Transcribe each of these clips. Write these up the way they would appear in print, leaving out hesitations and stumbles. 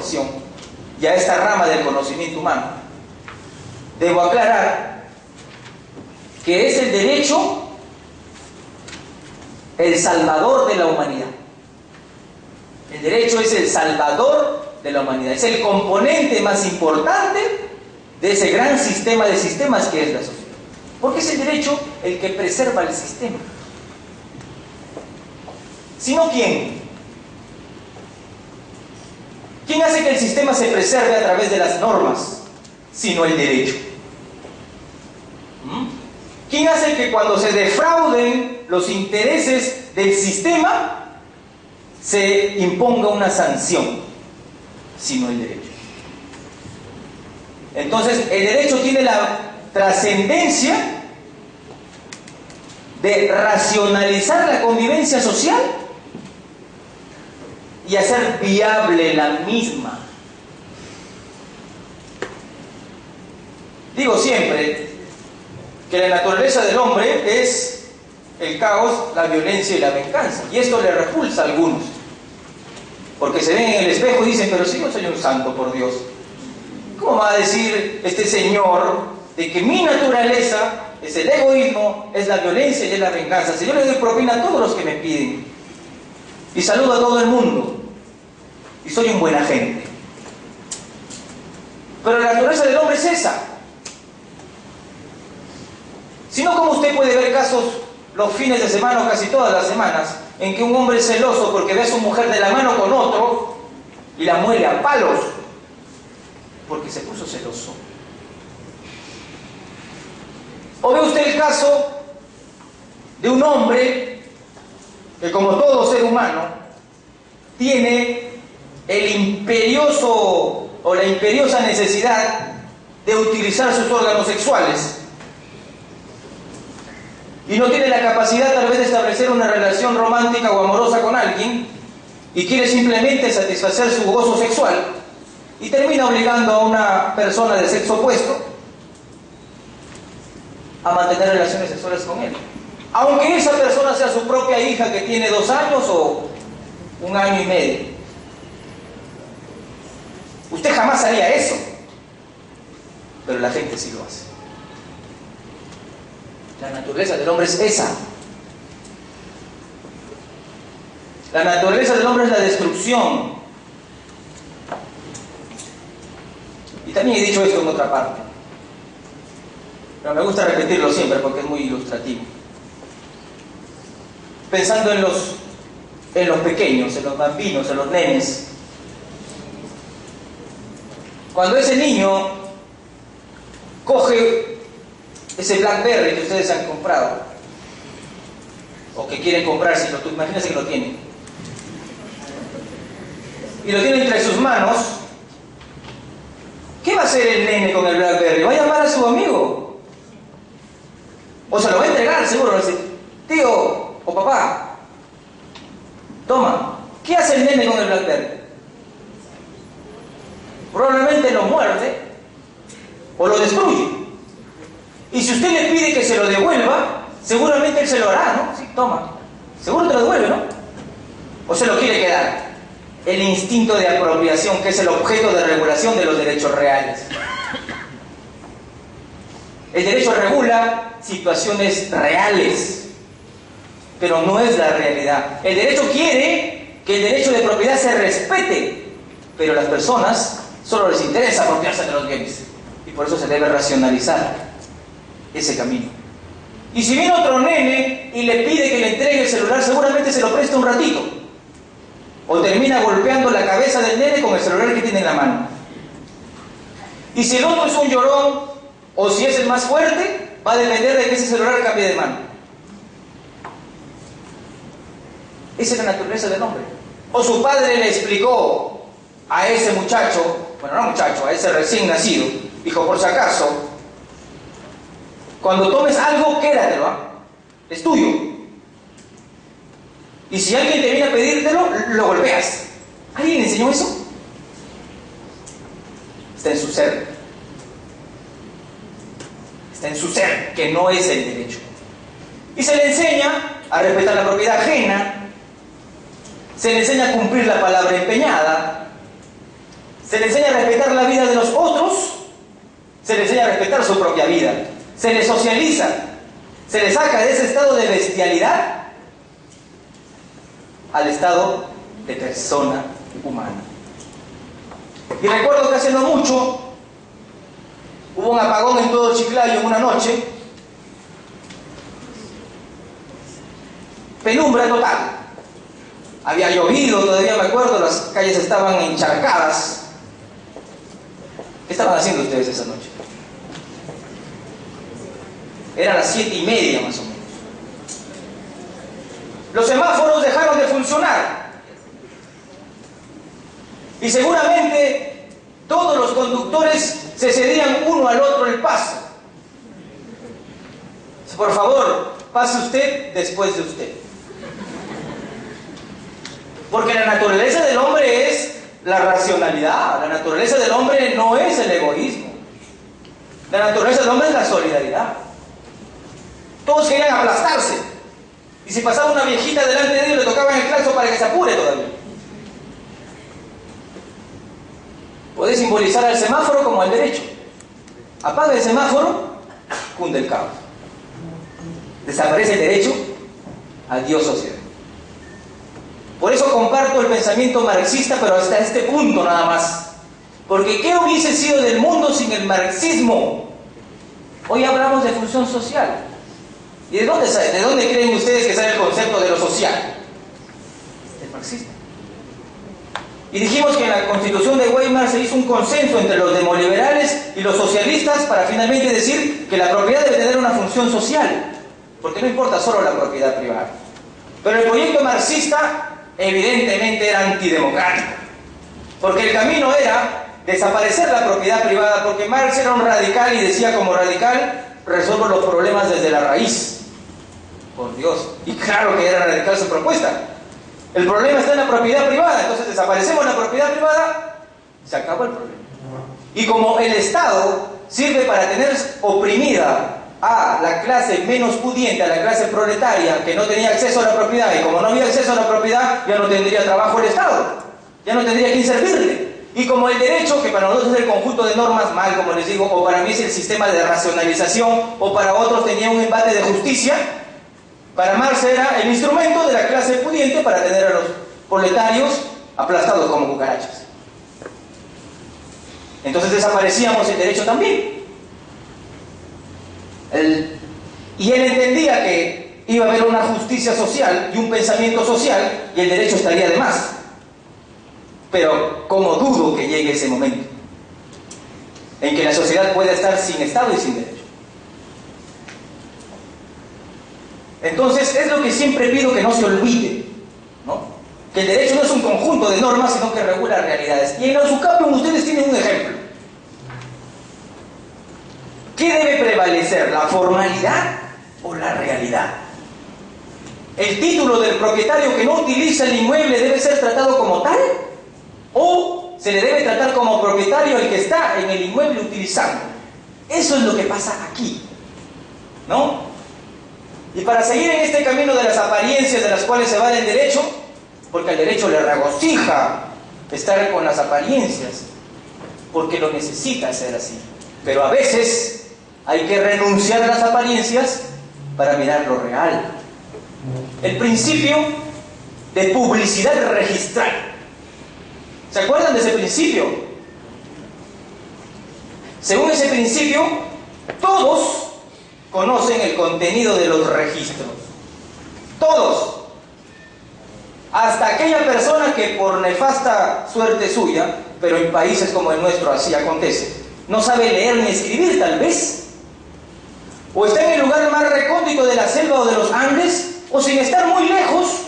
profesión y a esta rama del conocimiento humano, debo aclarar que es el derecho el salvador de la humanidad. El derecho es el salvador de la humanidad, es el componente más importante de ese gran sistema de sistemas que es la sociedad. Porque es el derecho el que preserva el sistema. Si no, ¿quién? ¿Quién hace que el sistema se preserve a través de las normas? Sino el derecho. ¿Quién hace que cuando se defrauden los intereses del sistema se imponga una sanción? Sino el derecho. Entonces, el derecho tiene la trascendencia de racionalizar la convivencia social y hacer viable la misma. Digo siempre que la naturaleza del hombre es el caos, la violencia y la venganza, y esto le repulsa a algunos, porque se ven en el espejo y dicen: pero si yo soy un santo, por Dios, ¿cómo va a decir este señor de que mi naturaleza es el egoísmo, es la violencia y es la venganza? Si yo le doy propina a todos los que me piden y saludo a todo el mundo y soy un buen agente. Pero la naturaleza del hombre es esa. Si no, ¿cómo usted puede ver casos los fines de semana o casi todas las semanas en que un hombre es celoso porque ve a su mujer de la mano con otro y la muele a palos porque se puso celoso? ¿O ve usted el caso de un hombre que, como todo ser humano, tiene el imperioso o la imperiosa necesidad de utilizar sus órganos sexuales y no tiene la capacidad tal vez de establecer una relación romántica o amorosa con alguien y quiere simplemente satisfacer su gozo sexual y termina obligando a una persona del sexo opuesto a mantener relaciones sexuales con él, aunque esa persona sea su propia hija que tiene 2 años o 1 año y medio? Usted jamás haría eso, pero la gente sí lo hace. La naturaleza del hombre es esa. La naturaleza del hombre es la destrucción. Y también he dicho esto en otra parte, pero me gusta repetirlo siempre porque es muy ilustrativo. Pensando en los pequeños, en los bambinos, en los nenes. Cuando ese niño coge ese BlackBerry que ustedes han comprado o que quieren comprar, si tú imagínense que lo tienen, y lo tiene entre sus manos, ¿qué va a hacer el nene con el BlackBerry? ¿Va a llamar a su amigo? ¿O se lo va a entregar? Seguro va a decir: tío o papá, toma. ¿Qué hace el nene con el BlackBerry? Probablemente lo muerde o lo destruye. Y si usted le pide que se lo devuelva, seguramente él se lo hará, ¿no? Sí, toma. Seguro te lo devuelve, ¿no? ¿O se lo quiere quedar? El instinto de apropiación, que es el objeto de regulación de los derechos reales. El derecho regula situaciones reales, pero no es la realidad. El derecho quiere que el derecho de propiedad se respete, pero a las personas solo les interesa apropiarse de los bienes, y por eso se debe racionalizar ese camino. Y si viene otro nene y le pide que le entregue el celular, seguramente se lo presta un ratito, o termina golpeando la cabeza del nene con el celular que tiene en la mano. Y si el otro es un llorón, o si es el más fuerte, va a depender de que ese celular cambie de mano. Esa es la naturaleza del hombre. O su padre le explicó a ese muchacho, bueno, no muchacho, a ese recién nacido, dijo: por si acaso, cuando tomes algo, quédatelo, ¿eh? Es tuyo. Y si alguien te viene a pedírtelo, lo golpeas. ¿Alguien le enseñó eso? Está en su ser. Está en su ser, que no es el derecho. Y se le enseña a respetar la propiedad ajena, se le enseña a cumplir la palabra empeñada, Se le enseña a respetar la vida de los otros, se le enseña a respetar su propia vida, se le socializa, se le saca de ese estado de bestialidad al estado de persona humana. Y recuerdo que hace no mucho hubo un apagón en todo Chiclayo en una noche, penumbra total. Había llovido, todavía me acuerdo, las calles estaban encharcadas. ¿Qué estaban haciendo ustedes esa noche? Eran las 7:30 más o menos. Los semáforos dejaron de funcionar. Y seguramente todos los conductores se cedían uno al otro el paso. Por favor, pase usted después de usted. Porque la naturaleza del hombre es la racionalidad. La naturaleza del hombre no es el egoísmo. La naturaleza del hombre es la solidaridad. Todos querían aplastarse. Y si pasaba una viejita delante de ellos, le tocaban el claxon para que se apure todavía. Puede simbolizar al semáforo como al derecho. Apaga el semáforo, cunde el caos. Desaparece el derecho, adiós sociedad. Por eso comparto el pensamiento marxista, pero hasta este punto nada más. Porque ¿qué hubiese sido del mundo sin el marxismo? Hoy hablamos de función social. ¿Y de dónde creen ustedes que sale el concepto de lo social? Del marxismo. Y dijimos que en la Constitución de Weimar se hizo un consenso entre los demoliberales y los socialistas para finalmente decir que la propiedad debe tener una función social, porque no importa solo la propiedad privada. Pero el proyecto marxista evidentemente era antidemocrático, porque el camino era desaparecer la propiedad privada, porque Marx era un radical y decía como radical, resuelvo los problemas desde la raíz. Por Dios, y claro que era radical su propuesta. El problema está en la propiedad privada, entonces desaparecemos la propiedad privada, se acabó el problema. Y como el Estado sirve para tener oprimida a la clase menos pudiente, a la clase proletaria que no tenía acceso a la propiedad, y como no había acceso a la propiedad, ya no tendría trabajo el Estado, ya no tendría quien servirle. Y como el derecho, que para nosotros es el conjunto de normas mal, como les digo, o para mí es el sistema de racionalización, o para otros tenía un embate de justicia, para Marx era el instrumento de la clase pudiente para tener a los proletarios aplastados como cucarachas. Entonces desaparecíamos el derecho también. Y él entendía que iba a haber una justicia social y un pensamiento social y el derecho estaría de más. Pero como dudo que llegue ese momento en que la sociedad pueda estar sin Estado y sin derecho. Entonces es lo que siempre pido que no se olvide, ¿no? Que el derecho no es un conjunto de normas, sino que regula realidades. Y en la USUCAPEM ustedes tienen un ejemplo. ¿Qué debe prevalecer, la formalidad o la realidad? ¿El título del propietario que no utiliza el inmueble debe ser tratado como tal? ¿O se le debe tratar como propietario el que está en el inmueble utilizando? Eso es lo que pasa aquí, ¿no? Y para seguir en este camino de las apariencias de las cuales se vale el derecho, porque al derecho le regocija estar con las apariencias, porque lo necesita ser así. Pero a veces hay que renunciar a las apariencias para mirar lo real. El principio de publicidad registral. ¿Se acuerdan de ese principio? Según ese principio, todos conocen el contenido de los registros. Todos. Hasta aquella persona que por nefasta suerte suya, pero en países como el nuestro así acontece, no sabe leer ni escribir tal vez, o está en el lugar más recóndito de la selva o de los Andes, o sin estar muy lejos,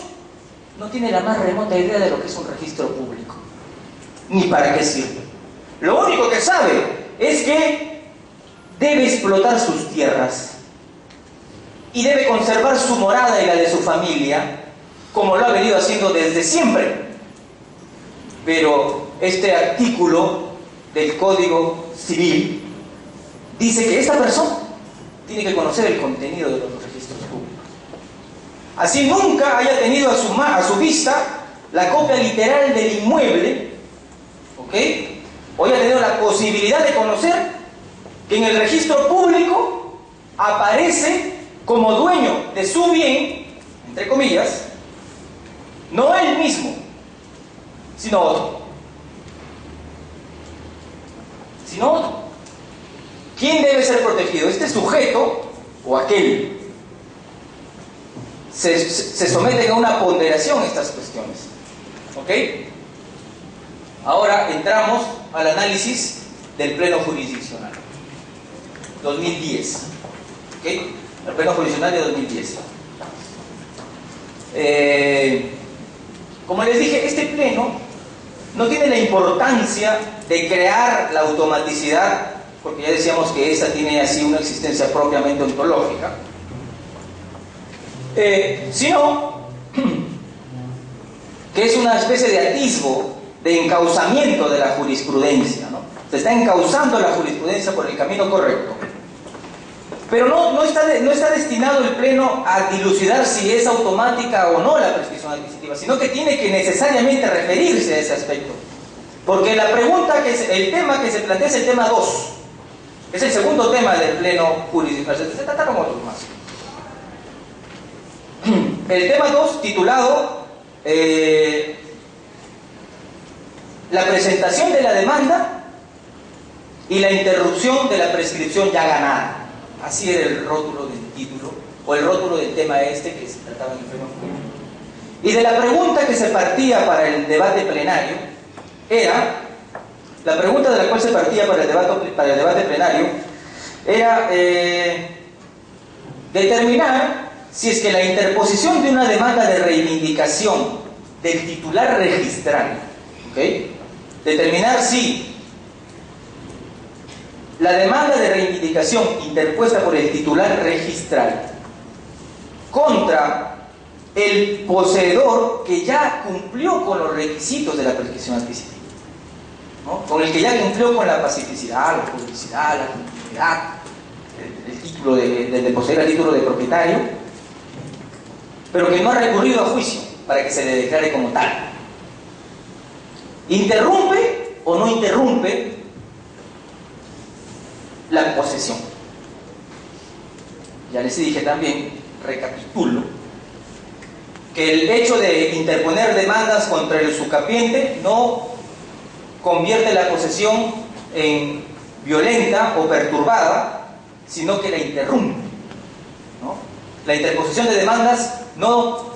no tiene la más remota idea de lo que es un registro público, ni para qué sirve. Lo único que sabe es que debe explotar sus tierras y debe conservar su morada y la de su familia, como lo ha venido haciendo desde siempre. Pero este artículo del Código Civil dice que esta persona tiene que conocer el contenido de los registros públicos. Así nunca haya tenido a su vista la copia literal del inmueble, ¿ok?, hoy ha tenido la posibilidad de conocer que en el registro público aparece como dueño de su bien, entre comillas, no él mismo, sino otro. ¿Quién debe ser protegido? ¿Este sujeto o aquel? Se someten a una ponderación estas cuestiones. ¿Ok? Ahora entramos al análisis del pleno jurisdiccional 2010. ¿Ok? El pleno jurisdiccional de 2010. Como les dije, este pleno no tiene la importancia de crear la automaticidad, porque ya decíamos que esta tiene así una existencia propiamente ontológica, sino que es una especie de atisbo de encauzamiento de la jurisprudencia, ¿no? Se está encauzando la jurisprudencia por el camino correcto. Pero no está destinado el pleno a dilucidar si es automática o no la prescripción adquisitiva, sino que tiene que necesariamente referirse a ese aspecto. Porque la pregunta, el tema que se plantea es el tema 2. Es el segundo tema del pleno jurisdiccional. Se trataron otros más. El tema 2, titulado la presentación de la demanda y la interrupción de la prescripción ya ganada. Así era el rótulo del título, o el rótulo del tema que se trataba en el pleno jurídico. Y de la pregunta que se partía para el debate plenario, la pregunta de la cual se partía para el debate plenario, era determinar si es que la interposición de una demanda de reivindicación del titular registral, ¿okay? Determinar si la demanda de reivindicación interpuesta por el titular registral contra el poseedor que ya cumplió con los requisitos de la prescripción adquisitiva, ¿no? Con el que ya cumplió con la pacificidad, la publicidad, la continuidad, el título de poseer el título de propietario, pero que no ha recurrido a juicio para que se le declare como tal. ¿Interrumpe o no interrumpe la posesión? Ya les dije también, recapitulo, que el hecho de interponer demandas contra el sucapiente no convierte la posesión en violenta o perturbada, sino que la interrumpe, ¿no? La interposición de demandas no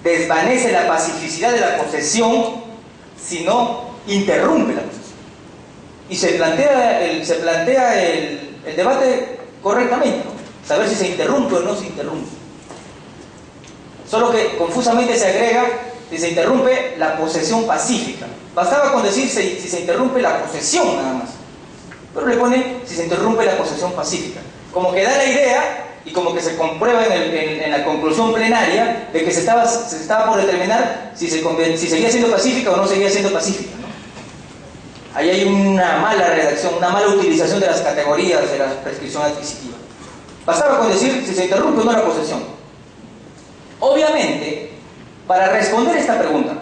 desvanece la pacificidad de la posesión, sino interrumpe la posesión. Y se plantea el debate correctamente, ¿no? Saber si se interrumpe o no se interrumpe. Solo que confusamente se agrega si se interrumpe la posesión pacífica. Bastaba con decir si se interrumpe la posesión nada más, pero le pone si se interrumpe la posesión pacífica, como que da la idea y como que se comprueba en la conclusión plenaria de que se estaba por determinar si seguía siendo pacífica o no seguía siendo pacífica, ¿no? Ahí hay una mala redacción, una mala utilización de las categorías de la prescripción adquisitiva. Bastaba con decir si se interrumpe o no la posesión. Obviamente, para responder esta pregunta,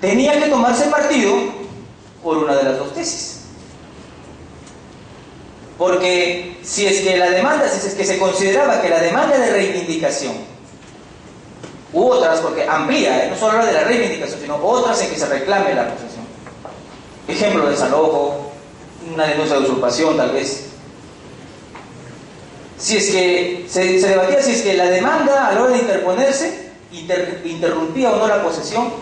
tenía que tomarse partido por una de las dos tesis. Porque si es que se consideraba que la demanda de reivindicación u otras, porque amplía, no solo habla de la reivindicación, sino otras en que se reclame la posesión. Ejemplo de desalojo, una denuncia de usurpación tal vez. Si es que se debatía si es que la demanda a la hora de interponerse interrumpía o no la posesión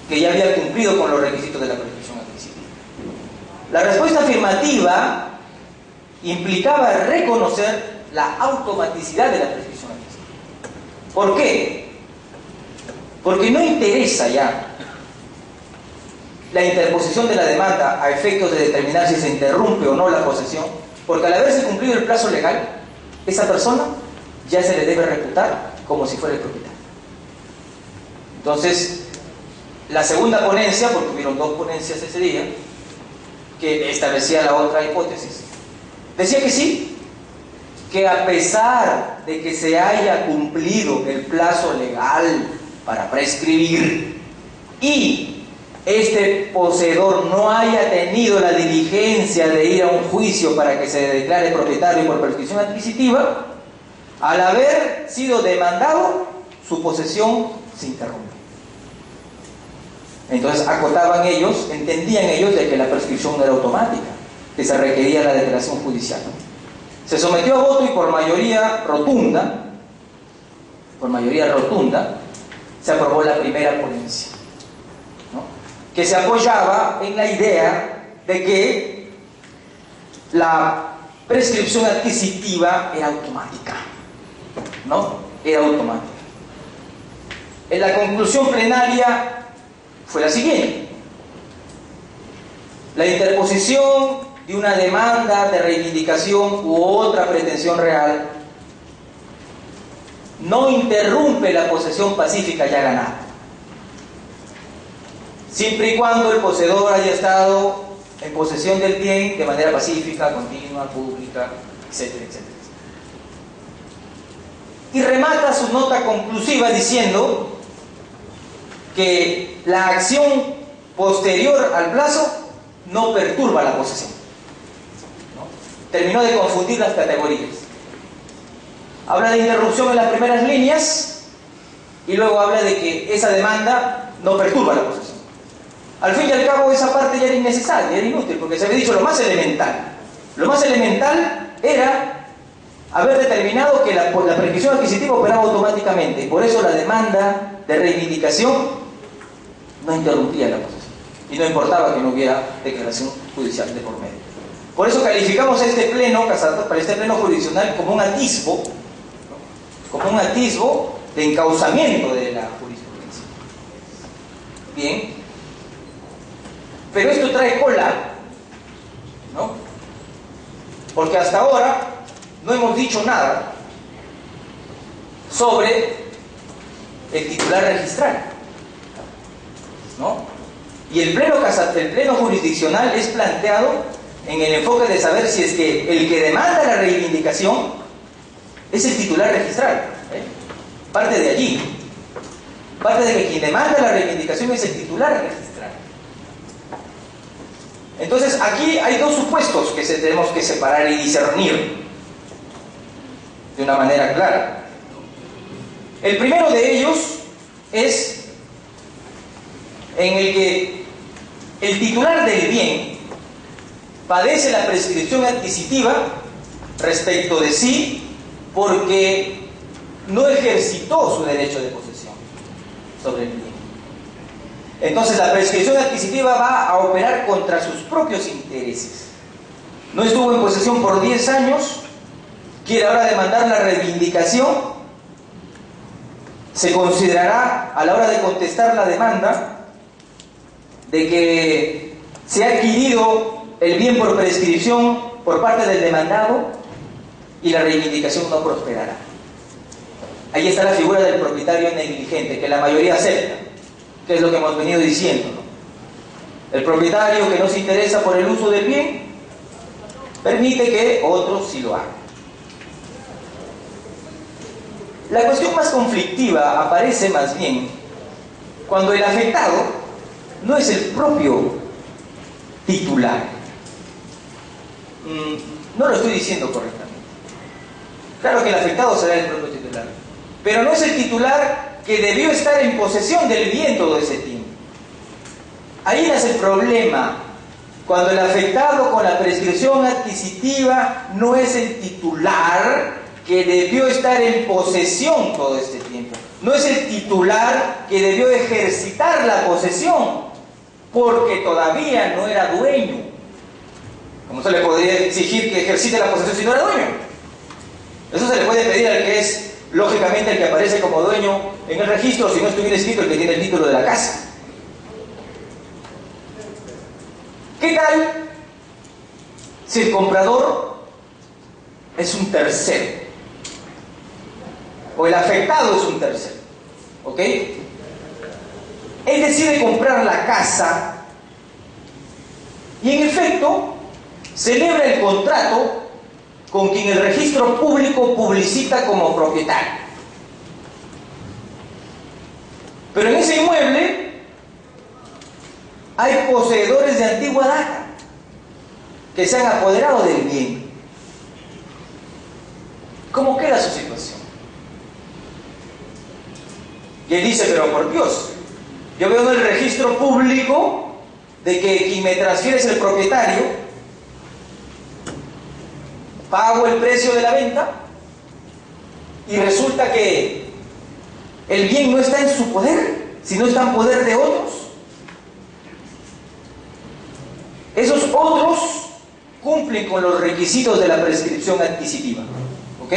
que ya había cumplido con los requisitos de la prescripción adquisitiva. La respuesta afirmativa implicaba reconocer la automaticidad de la prescripción adquisitiva. ¿Por qué? Porque no interesa ya la interposición de la demanda a efectos de determinar si se interrumpe o no la posesión, porque al haberse cumplido el plazo legal, esa persona ya se le debe reputar como si fuera el propietario. Entonces, la segunda ponencia, porque hubieron dos ponencias ese día, que establecía la otra hipótesis, decía que sí, que a pesar de que se haya cumplido el plazo legal para prescribir y este poseedor no haya tenido la diligencia de ir a un juicio para que se declare propietario por prescripción adquisitiva, al haber sido demandado, su posesión se interrumpe. Entonces acotaban ellos, entendían ellos de que la prescripción no era automática, que se requería la declaración judicial. Se sometió a voto y por mayoría rotunda, se aprobó la primera ponencia, ¿no?, que se apoyaba en la idea de que la prescripción adquisitiva era automática, ¿no? Era automática. En la conclusión plenaria fue la siguiente: la interposición de una demanda de reivindicación u otra pretensión real no interrumpe la posesión pacífica ya ganada, siempre y cuando el poseedor haya estado en posesión del bien de manera pacífica, continua, pública, etcétera, etcétera. Y remata su nota conclusiva diciendo que la acción posterior al plazo no perturba la posesión, ¿no? Terminó de confundir las categorías. Habla de interrupción en las primeras líneas y luego habla de que esa demanda no perturba la posesión. Al fin y al cabo, esa parte ya era innecesaria, era inútil, porque se había dicho lo más elemental. Lo más elemental era haber determinado que la prescripción adquisitiva operaba automáticamente. Por eso la demanda de reivindicación no interrumpía la posesión y no importaba que no hubiera declaración judicial de por medio. Por eso calificamos a este pleno jurisdiccional como un atisbo, ¿no?, como un atisbo de encauzamiento de la jurisprudencia. Bien, pero esto trae cola, ¿no?, porque hasta ahora no hemos dicho nada sobre el titular registral, ¿no? Y el pleno jurisdiccional es planteado en el enfoque de saber si es que el que demanda la reivindicación es el titular registral, ¿eh? Parte de allí, parte de que quien demanda la reivindicación es el titular registral. Entonces aquí hay dos supuestos que tenemos que separar y discernir de una manera clara. El primero de ellos es en el que el titular del bien padece la prescripción adquisitiva respecto de sí porque no ejercitó su derecho de posesión sobre el bien. Entonces la prescripción adquisitiva va a operar contra sus propios intereses. No estuvo en posesión por 10 años, quiere ahora demandar la reivindicación, se considerará a la hora de contestar la demanda de que se ha adquirido el bien por prescripción por parte del demandado y la reivindicación no prosperará. Ahí está la figura del propietario negligente, que la mayoría acepta, que es lo que hemos venido diciendo, ¿no? El propietario que no se interesa por el uso del bien permite que otros sí lo hagan. La cuestión más conflictiva aparece más bien cuando el afectado no es el propio titular. No lo estoy diciendo correctamente. Claro que el afectado será el propio titular, pero no es el titular que debió estar en posesión del bien todo ese tiempo. Ahí nace el problema, cuando el afectado con la prescripción adquisitiva no es el titular que debió estar en posesión todo este tiempo. No es el titular que debió ejercitar la posesión, porque todavía no era dueño. ¿Cómo se le podría exigir que ejercite la posesión si no era dueño? Eso se le puede pedir al que es, lógicamente, el que aparece como dueño en el registro, si no estuviera escrito el que tiene el título de la casa. ¿Qué tal si el comprador es un tercero? O el afectado es un tercero, ¿ok? Él decide comprar la casa y en efecto celebra el contrato con quien el registro público publicita como propietario. Pero en ese inmueble hay poseedores de antigua data que se han apoderado del bien. ¿Cómo queda su situación? Y él dice, pero por Dios, yo veo en el registro público de que quien me transfiere es el propietario, pago el precio de la venta y resulta que el bien no está en su poder, sino está en poder de otros. Esos otros cumplen con los requisitos de la prescripción adquisitiva. ¿Ok?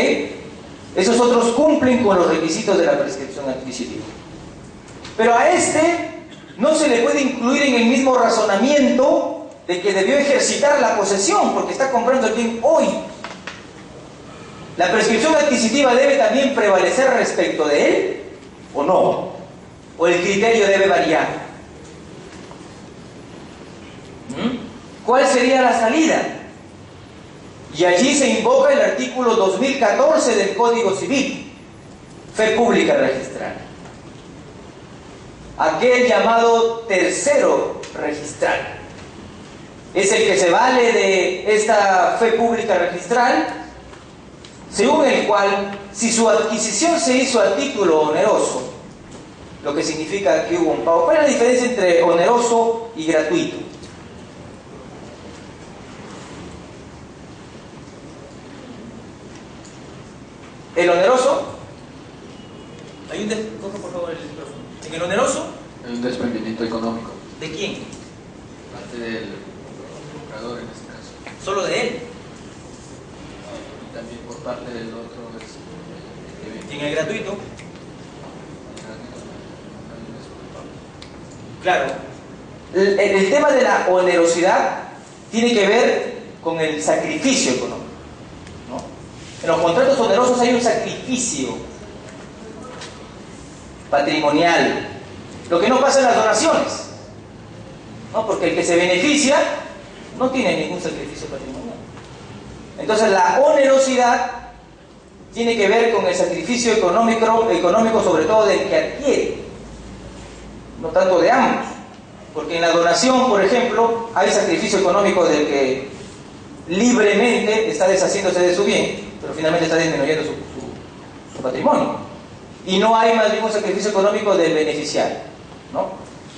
Esos otros cumplen con los requisitos de la prescripción adquisitiva. Pero a este no se le puede incluir en el mismo razonamiento de que debió ejercitar la posesión, porque está comprando el bien hoy. ¿La prescripción adquisitiva debe también prevalecer respecto de él o no? ¿O el criterio debe variar? ¿Cuál sería la salida? Y allí se invoca el artículo 2014 del Código Civil, fe pública registral. Aquel llamado tercero registral es el que se vale de esta fe pública registral, según el cual, si su adquisición se hizo a título oneroso, lo que significa que hubo un pago. ¿Cuál es la diferencia entre oneroso y gratuito? El oneroso, coja por favor el micrófono. En el oneroso, hay un desprendimiento económico. ¿de quién? Parte del comprador en este caso. Solo de él. Y también por parte del otro. ¿Y en el gratuito? Claro. El tema de la onerosidad tiene que ver con el sacrificio económico, ¿no? En los contratos onerosos hay un sacrificio patrimonial, lo que no pasa en las donaciones, ¿no? Porque el que se beneficia no tiene ningún sacrificio patrimonial. Entonces la onerosidad tiene que ver con el sacrificio económico sobre todo del que adquiere, no tanto de ambos, porque en la donación, por ejemplo, hay sacrificio económico del que libremente está deshaciéndose de su bien, pero finalmente está disminuyendo su patrimonio, y no hay más bien un sacrificio económico del beneficiario, ¿no?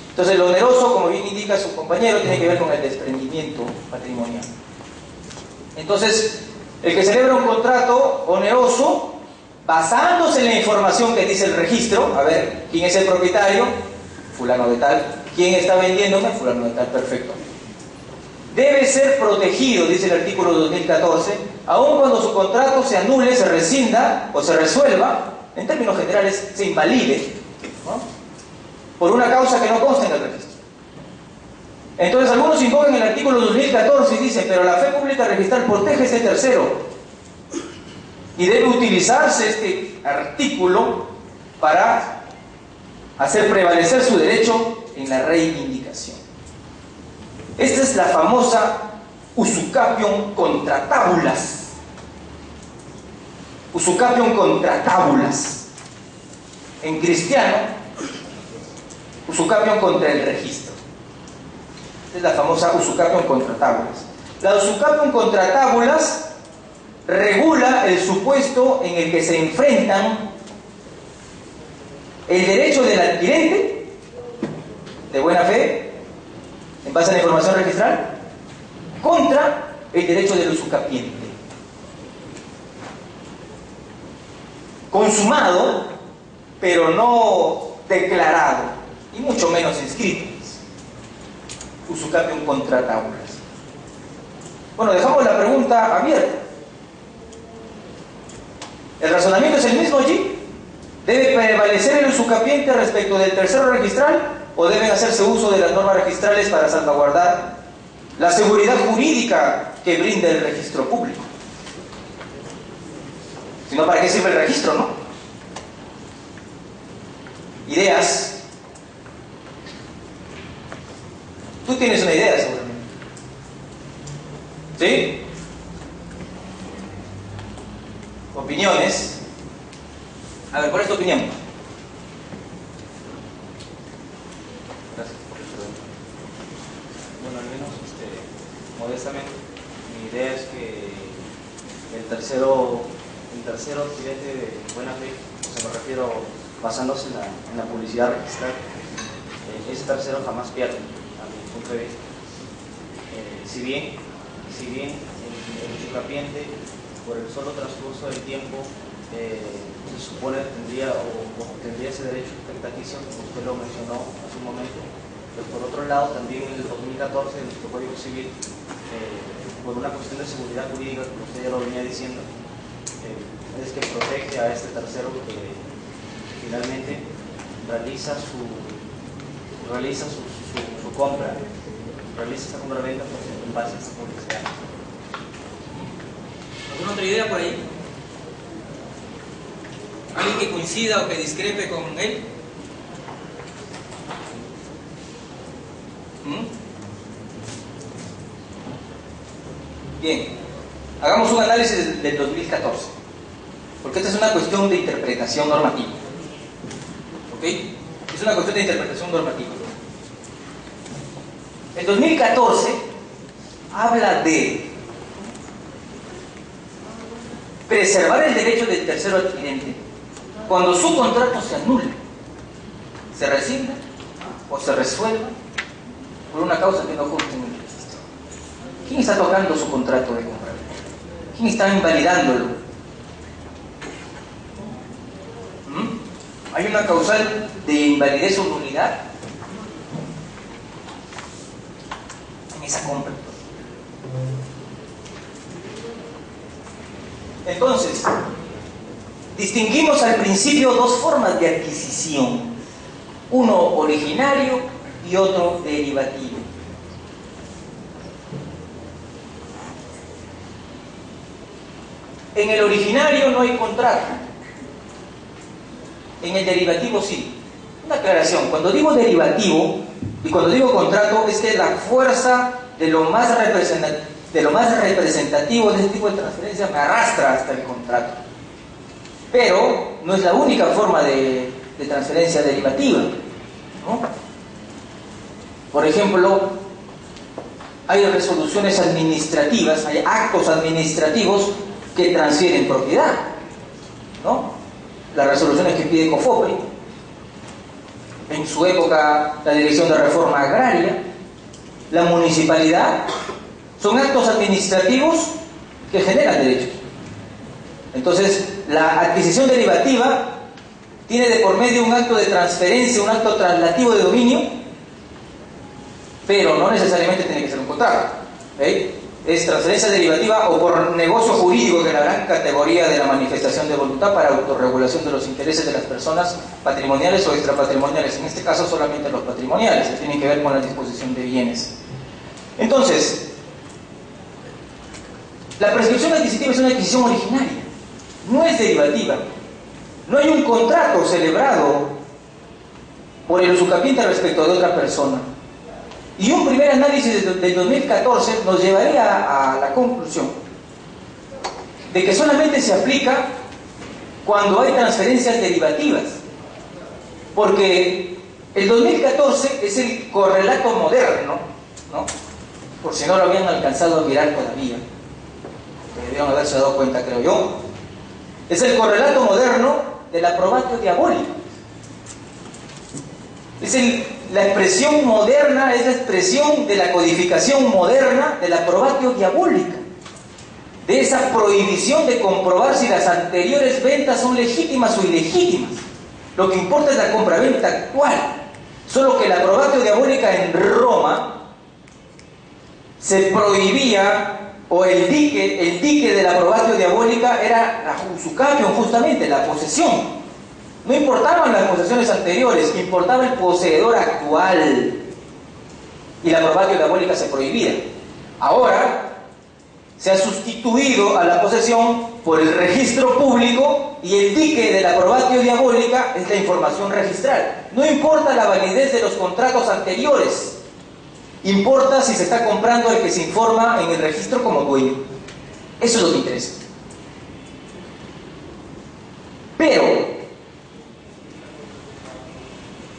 Entonces lo oneroso, como bien indica su compañero, tiene que ver con el desprendimiento patrimonial. Entonces, el que celebra un contrato oneroso, basándose en la información que dice el registro, a ver, ¿quién es el propietario? Fulano de tal. ¿Quién está vendiéndome? Fulano de tal, perfecto. Debe ser protegido, dice el artículo 2014, aun cuando su contrato se anule, se rescinda o se resuelva, en términos generales, se invalide, ¿no? Por una causa que no consta en el registro. Entonces algunos invocan el artículo 2014 y dicen, pero la fe pública registral protege ese tercero y debe utilizarse este artículo para hacer prevalecer su derecho en la reivindicación. Esta es la famosa usucapión contra tabulas. Usucapión contra tabulas. En cristiano, usucapión contra el registro. Esta es la famosa usucapión contra tabulas. La usucapión contra tabulas regula el supuesto en el que se enfrentan el derecho del adquirente de buena fe, en base a la información registral, contra el derecho del usucapiente. Consumado, pero no declarado, y mucho menos inscrito. Usucapión contra tabulas. Bueno, dejamos la pregunta abierta. ¿El razonamiento es el mismo allí? ¿Debe prevalecer el usucapiente respecto del tercero registral o deben hacerse uso de las normas registrales para salvaguardar la seguridad jurídica que brinda el registro público? Si no, ¿para qué sirve el registro, no? Ideas. Tú tienes una idea, seguramente. ¿Sí? Opiniones. A ver, ¿cuál es tu opinión? Gracias. Bueno, al menos modestamente, mi idea es que el tercero cliente de buena fe, o sea, me refiero basándose en la publicidad registrada, ese tercero jamás pierde, a mi punto de vista. Si bien el usucapiente, por el solo transcurso del tiempo, se supone que tendría ese derecho expectaticio, como usted lo mencionó hace un momento, pero por otro lado también en el 2014 nuestro Código Civil, por una cuestión de seguridad jurídica, como usted ya lo venía diciendo, es que protege a este tercero que finalmente realiza su compra, realiza esta compra-venta en base a esta publicidad. ¿Alguna otra idea por ahí? ¿Alguien que coincida o que discrepe con él? Bien, hagamos un análisis del 2014, porque esta es una cuestión de interpretación normativa. ¿Ok? Es una cuestión de interpretación normativa. El 2014 habla de preservar el derecho del tercero adquirente cuando su contrato se anula, se rescinda o se resuelva por una causa que no conste en el registro. ¿Quién está tocando su contrato de compra? ¿Quién está invalidándolo? ¿Hay una causal de invalidez o nulidad en esa compra? Entonces, distinguimos al principio dos formas de adquisición, uno originario y otro derivativo. En el originario no hay contrato, en el derivativo sí. Una aclaración, cuando digo derivativo y cuando digo contrato, es que la fuerza de lo más representativo de este tipo de transferencia me arrastra hasta el contrato. Pero no es la única forma de transferencia derivativa, ¿no? Por ejemplo, hay resoluciones administrativas, hay actos administrativos que transfieren propiedad, ¿no? Las resoluciones que pide COFOPRI, en su época la Dirección de Reforma Agraria, la municipalidad, son actos administrativos que generan derechos. Entonces, la adquisición derivativa tiene de por medio un acto de transferencia, un acto traslativo de dominio, pero no necesariamente tiene que ser un contrato. ¿Okay? Es transferencia derivativa o por negocio jurídico, que es la gran categoría de la manifestación de voluntad para autorregulación de los intereses de las personas patrimoniales o extrapatrimoniales, en este caso solamente los patrimoniales, que tienen que ver con la disposición de bienes. Entonces, la prescripción adquisitiva es una adquisición originaria, no es derivativa. No hay un contrato celebrado por el usucapiente respecto de otra persona. Y un primer análisis del 2014 nos llevaría a la conclusión de que solamente se aplica cuando hay transferencias derivativas. Porque el 2014 es el correlato moderno, ¿no? Por si no lo habían alcanzado a mirar todavía, que debieron haberse dado cuenta, creo yo. Es el correlato moderno de la probatio diabólica. Es la expresión moderna, es la expresión de la codificación moderna de la probatio diabólica, de esa prohibición de comprobar si las anteriores ventas son legítimas o ilegítimas. Lo que importa es la compraventa actual. Solo que la probatio diabólica en Roma se prohibía, o el dique de la probatio diabólica era la usucapión, justamente la posesión. No importaban las posesiones anteriores, importaba el poseedor actual. Y la probatio diabólica se prohibía. Ahora se ha sustituido a la posesión por el registro público, y el dique de la probatio diabólica es la información registral. No importa la validez de los contratos anteriores, importa si se está comprando el que se informa en el registro como dueño. Eso es lo que interesa. Pero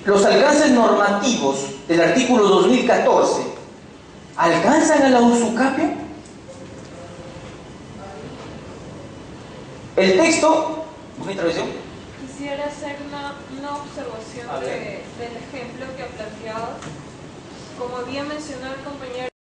los alcances normativos del artículo 2014 ¿Alcanzan a la usucapio? El texto, ¿mi traducción? Quisiera hacer una observación del ejemplo que ha planteado. Como bien mencionó el compañero